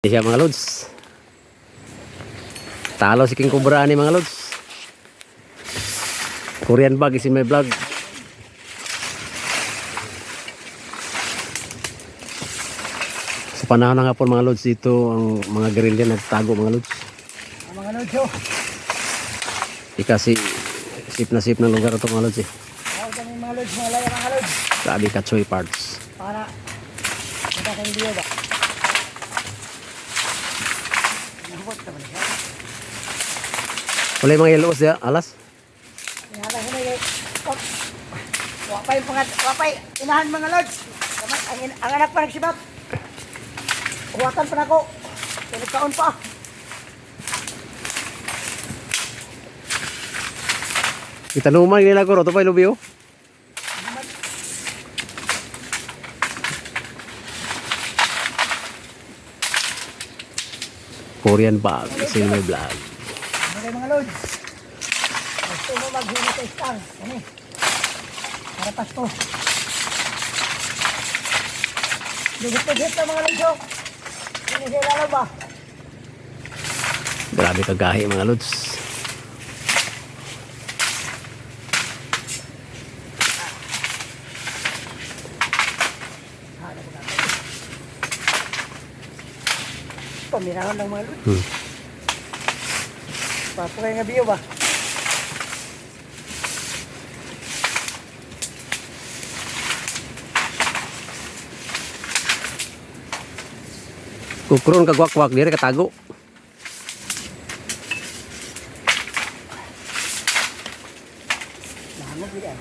Siya mga lods. Talo si King Cobra ni mga lods. Korean bag is in my vlog. Sa panahon ng hapon mga lods dito ang mga guerrilla nagtago mga lods. Ang mga lods oh. Kasi sip na sip ng lugar ito mga lods eh. Ako kami mga lods, mga laya mga lods. Sabi Katsoy parts. Para kita kayong video ba? Nahubot naman siya. Wala yung mga yellows ya, alas. Ingatan ko na yung wapay, inahan mga lods. Ang anak pa nagsibap. Huwakan pa na ako. Pinagkaon pa. Kita naman nila ko, ito pa yung lubyo. Korean bag is in my vlog. Okay mga lods. Gusto mo maghuli sa istang. Ano eh. Para pasto. Dugit-dugit na mga lods oh. Ano siya lalo ba? Grabe kagahi mga lods. Pamirahon ng mga lods. Papakay nga biyo ba? Kukron kagwakwak dire katago. Nangog yan.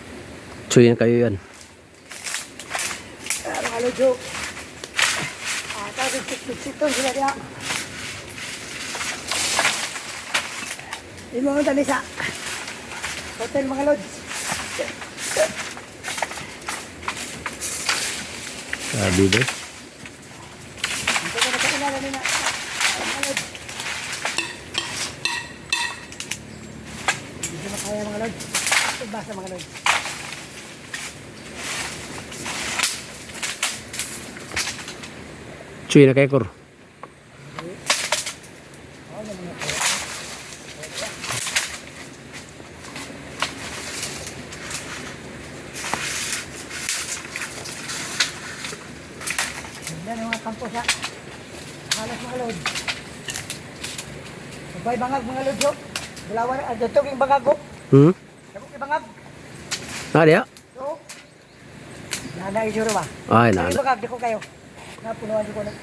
Suyan kayo yan. Ano ka lods oh. Tapos sit-sit-sit sila diya. Di mo dali sa hotel mga lods. Sabi ba? Hindi ko nakakilala nila. Mga lods. Hindi ko makaya mga lods. Ito basa mga lods. Suyan na kayo kor. Yan ang mga kampo sa halos mga lods. Sabay bangag mga lods oh. Bulawan, dito yung bangag oh. Sabok yung bangag. Dia? So, nana isuro ba? Ay, Yung nana. bangag, di ko kayo. Napunuan ko na.